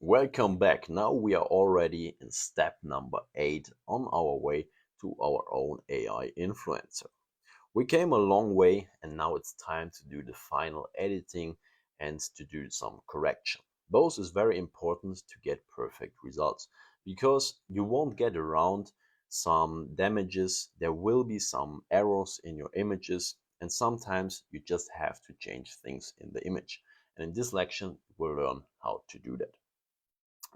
Welcome back. Now we are already in step number 8 on our way to our own AI influencer. We came a long way and now it's time to do the final editing and to do some correction. Both is very important to get perfect results because you won't get around some damages, there will be some errors in your images, and sometimes you just have to change things in the image. And in this lection, we'll learn how to do that.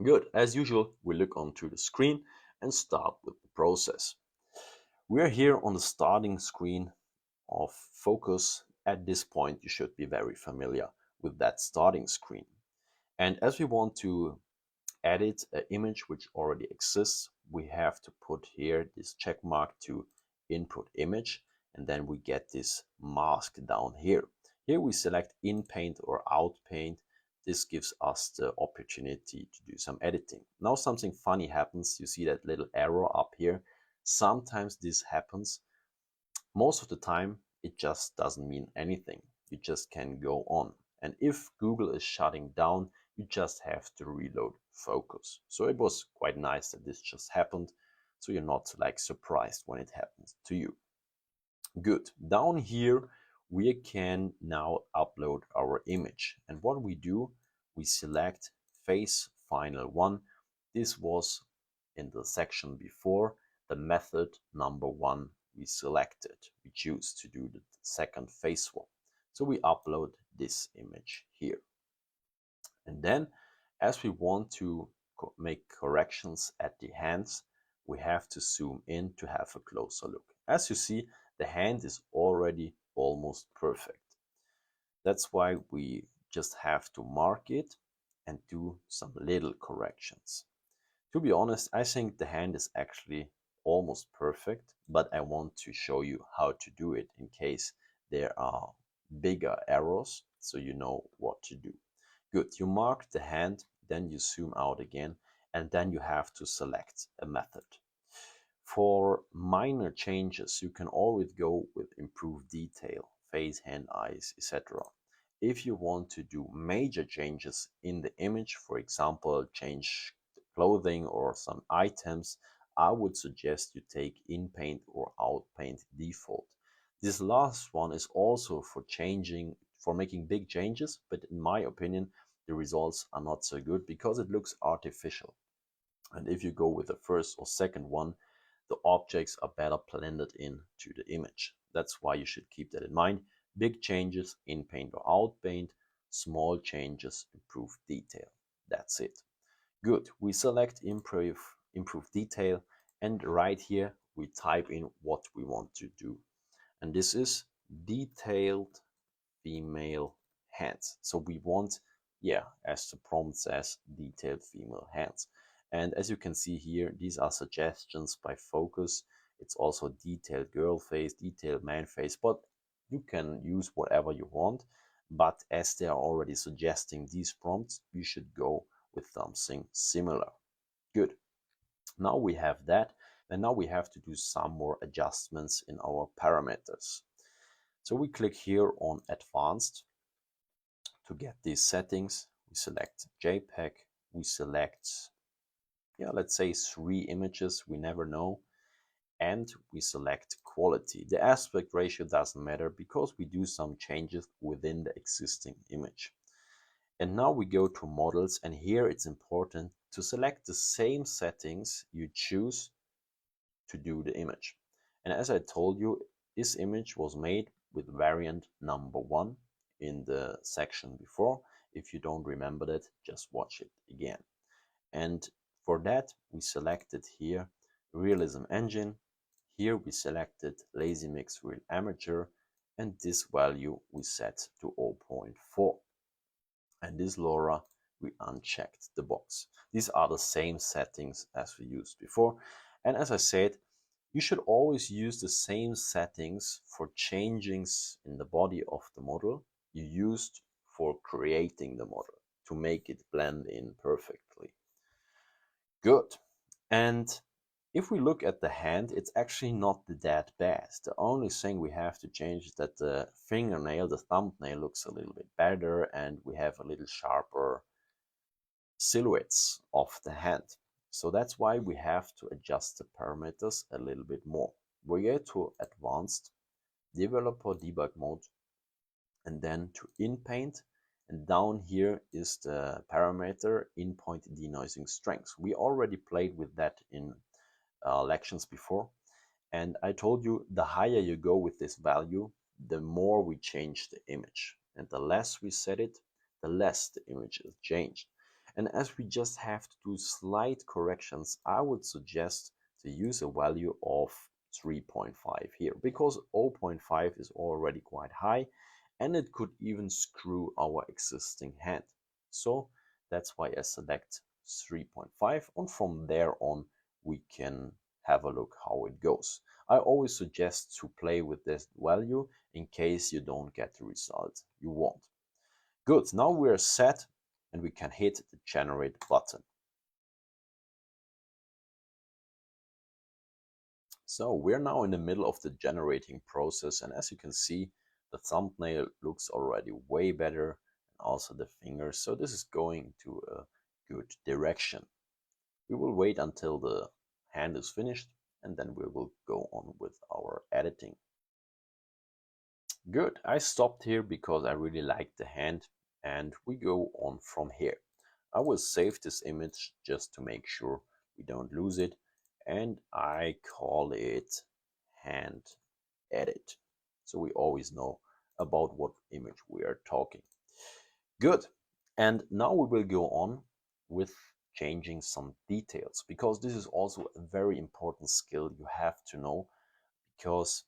Good. As usual, we look onto the screen and start with the process. We are here on the starting screen of Focus. At this point, you should be very familiar with that starting screen. And as we want to edit an image which already exists, we have to put here this check mark to input image, and then we get this mask down here. Here we select in paint or out paint. This gives us the opportunity to do some editing. Now something funny happens. You see that little arrow up here. Sometimes this happens. Most of the time, it just doesn't mean anything. You just can go on. And if Google is shutting down, you just have to reload Focus. So it was quite nice that this just happened. So you're not like surprised when it happens to you. Good. Down here, we can now upload our image. And what we do, we select Face Final One. This was in the section before the method number 1 we selected. We choose to do the second face swap. So we upload this image here. And then as we want to make corrections at the hands, we have to zoom in to have a closer look. As you see, the hand is already almost perfect. That's why we just have to mark it and do some little corrections. To be honest, I think the hand is actually almost perfect, but I want to show you how to do it in case there are bigger errors, so you know what to do. Good, you mark the hand, then you zoom out again, and then you have to select a method. For minor changes, you can always go with improved detail, face, hand, eyes, etc. If you want to do major changes in the image, for example, change the clothing or some items, I would suggest you take in paint or out paint default. This last one is also for making big changes, but in my opinion, the results are not so good because it looks artificial. And if you go with the first or second one, the objects are better blended into the image. That's why you should keep that in mind. Big changes in paint or out paint, small changes improve detail. That's it. Good. We select improve detail, and right here we type in what we want to do. And this is detailed female hands. So we want, yeah, as the prompt says, detailed female hands. And as you can see here, these are suggestions by Focus. It's also detailed girl face, detailed man face, but you can use whatever you want. But as they are already suggesting these prompts, you should go with something similar. Good. Now we have that, and now we have to do some more adjustments in our parameters. So we click here on Advanced to get these settings. We select JPEG, we select, yeah, let's say 3 images, we never know, and we select quality. The aspect ratio doesn't matter because we do some changes within the existing image. And now we go to models, and here it's important to select the same settings you choose to do the image. And as I told you, this image was made with variant number 1 in the section before. If you don't remember that, just watch it again. And for that, we selected here Realism Engine. Here we selected Lazy Mix Real Amateur, and this value we set to 0.4. And this LoRa, we unchecked the box. These are the same settings as we used before. And as I said, you should always use the same settings for changings in the body of the model you used for creating the model to make it blend in perfectly. Good. And if we look at the hand, it's actually not that bad. The only thing we have to change is that the fingernail, the thumbnail, looks a little bit better, and we have a little sharper silhouettes of the hand. So that's why we have to adjust the parameters a little bit more. We go to advanced developer debug mode and then to in-paint, and down here is the parameter in-point denoising strength. We already played with that in lections before, and I told you the higher you go with this value, the more we change the image, and the less we set it, the less the image is changed. And as we just have to do slight corrections, I would suggest to use a value of 3.5 here, because 0.5 is already quite high and it could even screw our existing hand. So that's why I select 3.5, and from there on we can have a look how it goes. I always suggest to play with this value in case you don't get the result you want. Good, now we're set and we can hit the generate button. So we're now in the middle of the generating process, and as you can see, the thumbnail looks already way better, and also the fingers. So this is going to a good direction. We will wait until the hand is finished and then we will go on with our editing. Good, I stopped here because I really like the hand and we go on from here. I will save this image just to make sure we don't lose it, and I call it hand edit. So we always know about what image we are talking. Good, and now we will go on with changing some details, because this is also a very important skill you have to know, because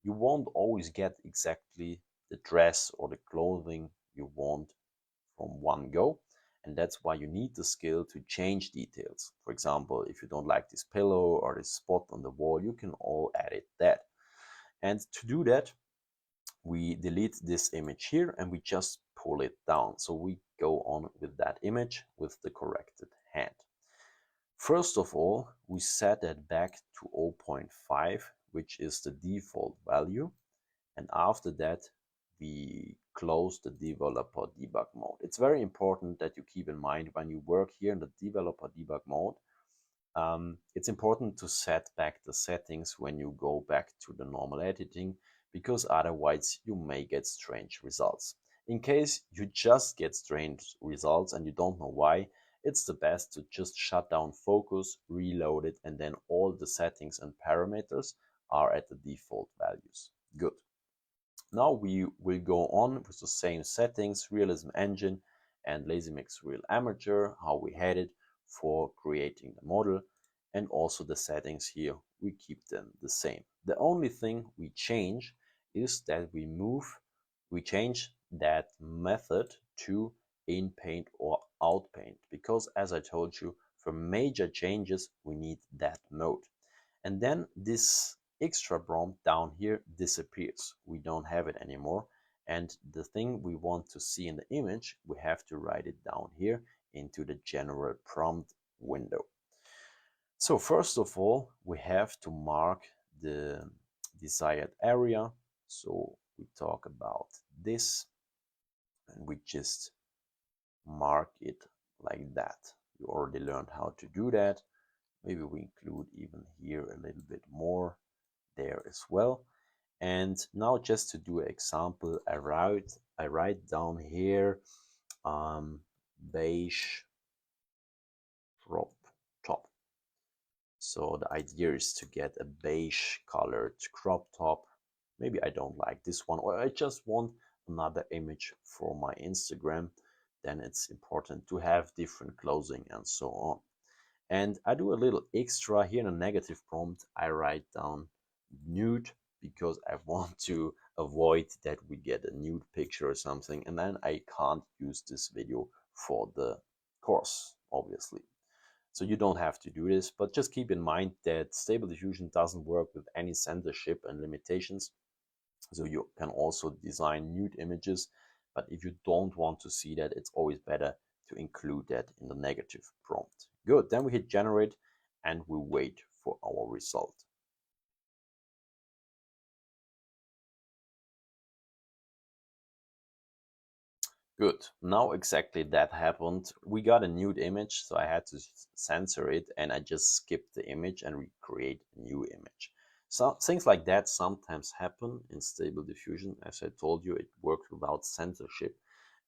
you won't always get exactly the dress or the clothing you want from one go, and that's why you need the skill to change details. For example, if you don't like this pillow or this spot on the wall, you can all edit that. And to do that, we delete this image here and we just pull it down. So we go on with that image with the corrected hand. First of all, we set that back to 0.5, which is the default value. And after that, we close the developer debug mode. It's very important that you keep in mind when you work here in the developer debug mode, it's important to set back the settings when you go back to the normal editing, because otherwise you may get strange results. In case you just get strange results and you don't know why, it's the best to just shut down focus, reload it, and then all the settings and parameters are at the default values. Good. Now we will go on with the same settings, Realism Engine and LazyMix Real Amateur, how we had it for creating the model, and also the settings here, we keep them the same. The only thing we change is that we change that method to in-paint or out-paint, because as I told you, for major changes, we need that mode. And then this extra prompt down here disappears. We don't have it anymore. And the thing we want to see in the image, we have to write it down here into the general prompt window. So first of all, we have to mark the desired area. So we talk about this and we just mark it like that. You already learned how to do that. Maybe we include even here a little bit more there as well. And now just to do an example, I write down here beige crop top. So the idea is to get a beige colored crop top. Maybe I don't like this one, or I just want another image for my Instagram. Then it's important to have different clothing and so on. And I do a little extra here in a negative prompt. I write down nude, because I want to avoid that we get a nude picture or something, and then I can't use this video for the course, obviously. So you don't have to do this, but just keep in mind that Stable Diffusion doesn't work with any censorship and limitations. So you can also design nude images, but if you don't want to see that, it's always better to include that in the negative prompt. Good, then we hit generate and we wait for our result. Good. Now exactly that happened. We got a nude image, so I had to censor it and I just skipped the image and recreate a new image. So things like that sometimes happen in Stable Diffusion. As I told you, it works without censorship.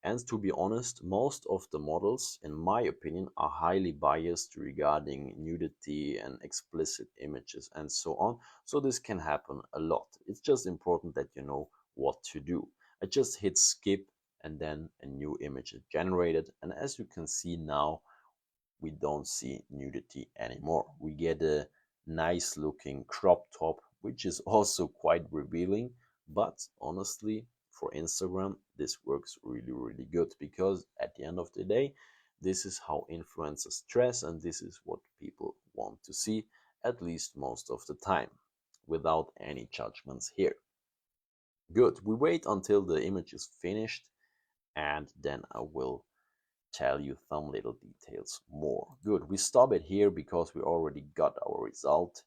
And to be honest, most of the models, in my opinion, are highly biased regarding nudity and explicit images and so on. So this can happen a lot. It's just important that you know what to do. I just hit skip and then a new image is generated. And as you can see now, we don't see nudity anymore. We get a nice looking crop top, which is also quite revealing. But honestly, for Instagram, this works really, really good because at the end of the day, this is how influencers dress and this is what people want to see, at least most of the time, without any judgments here. Good. We wait until the image is finished and then I will tell you some little details more. Good, we stop it here because we already got our result.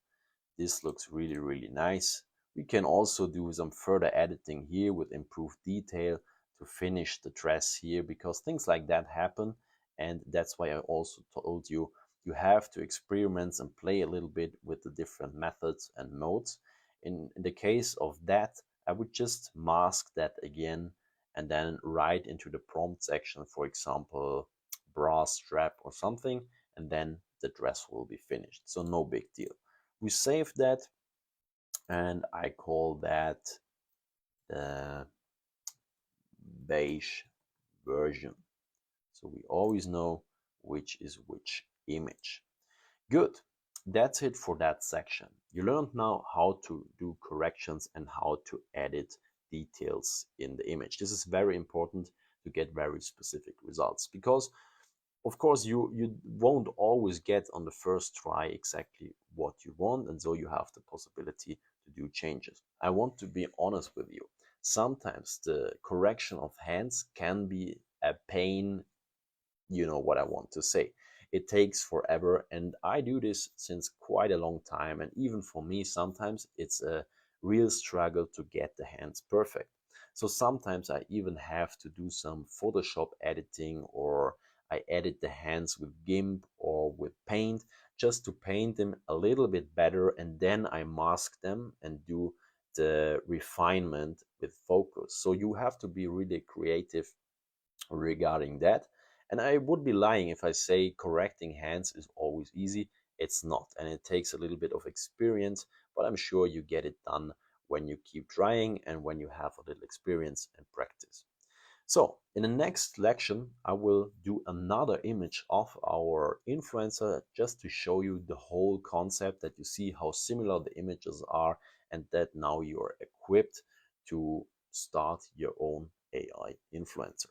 This looks really, really nice. We can also do some further editing here with improved detail to finish the dress here because things like that happen. And that's why I also told you you have to experiment and play a little bit with the different methods and modes. In the case of that, I would just mask that again and then write into the prompt section, for example, bra strap or something, and then the dress will be finished. So no big deal. We save that and I call that the beige version. So we always know which is which image. Good. That's it for that section. You learned now how to do corrections and how to edit details in the image. This is very important to get very specific results because of course you won't always get on the first try exactly what you want, and so you have the possibility to do changes. I want to be honest with you. Sometimes the correction of hands can be a pain. You know what I want to say. It takes forever, and I do this since quite a long time. And even for me, sometimes it's a real struggle to get the hands perfect. So sometimes I even have to do some Photoshop editing, or I edit the hands with GIMP or with Paint just to paint them a little bit better, and then I mask them and do the refinement with focus. So you have to be really creative regarding that. And I would be lying if I say correcting hands is always easy. It's not, and it takes a little bit of experience, but I'm sure you get it done when you keep trying and when you have a little experience and practice. So in the next lection, I will do another image of our influencer just to show you the whole concept, that you see how similar the images are and that now you are equipped to start your own AI influencer.